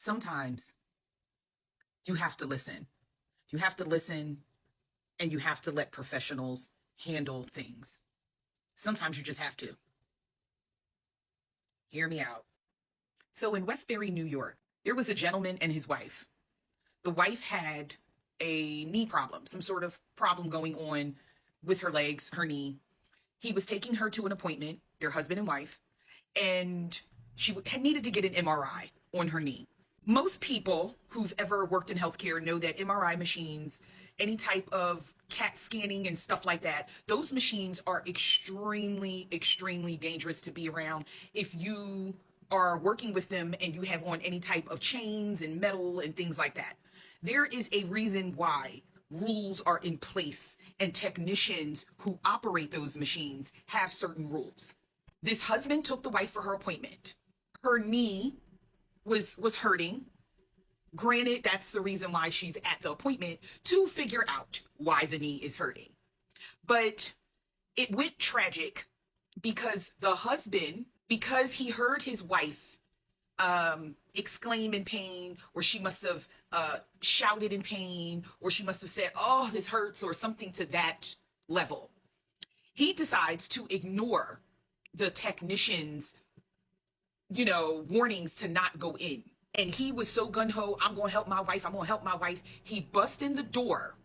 sometimes you have to listen. You have to listen and you have to let professionals handle things. Sometimes you just have to. Hear me out. So in Westbury, New York, there was a gentleman and his wife. The wife had a knee problem, some sort of problem going on with her legs, her knee. He was taking her to an appointment, their husband and wife, and she had needed to get an MRI on her knee. Most people who've ever worked in healthcare know that MRI machines, any type of CAT scanning and stuff like that, those machines are extremely, extremely dangerous to be around if you are working with them and you have on any type of chains and metal and things like that. There is a reason why rules are in place and technicians who operate those machines have certain rules. This husband took the wife for her appointment. Her knee was hurting. Granted, that's the reason why she's at the appointment, to figure out why the knee is hurting. But it went tragic because the husband, because he heard his wife exclaim in pain, or she must have shouted in pain, or she must have said, "Oh, this hurts," or something to that level. He decides to ignore the technician's, warnings to not go in. And he was so gung-ho, I'm going to help my wife, I'm going to help my wife. He bust in the door.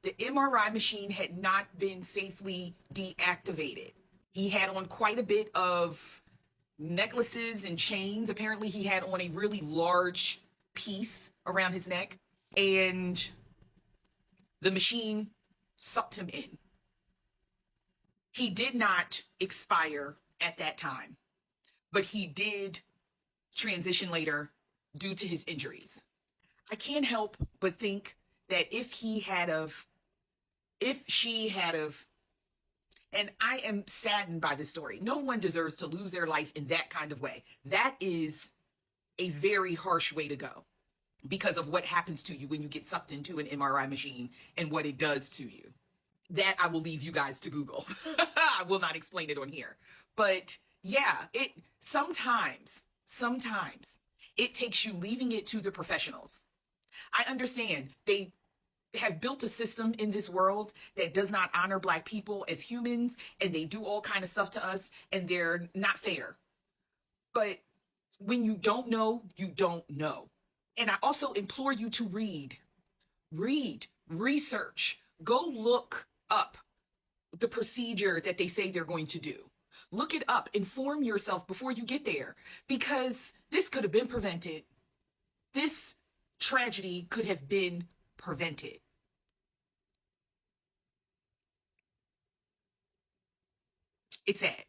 The MRI machine had not been safely deactivated. He had on quite a bit of necklaces and chains. Apparently he had on a really large piece around his neck, and the machine sucked him in. He did not expire at that time, but he did transition later due to his injuries. I can't help but think that if she had of, and I am saddened by this story. No one deserves to lose their life in that kind of way. That is a very harsh way to go because of what happens to you when you get sucked into an MRI machine and what it does to you. That I will leave you guys to Google. I will not explain it on here. But yeah, sometimes it takes you leaving it to the professionals. I understand they have built a system in this world that does not honor Black people as humans, and they do all kind of stuff to us, and they're not fair. But when you don't know, you don't know. And I also implore you to read, research, go look up the procedure that they say they're going to do. Look it up, inform yourself before you get there, because this could have been prevented. This tragedy could have been prevented. It's sad.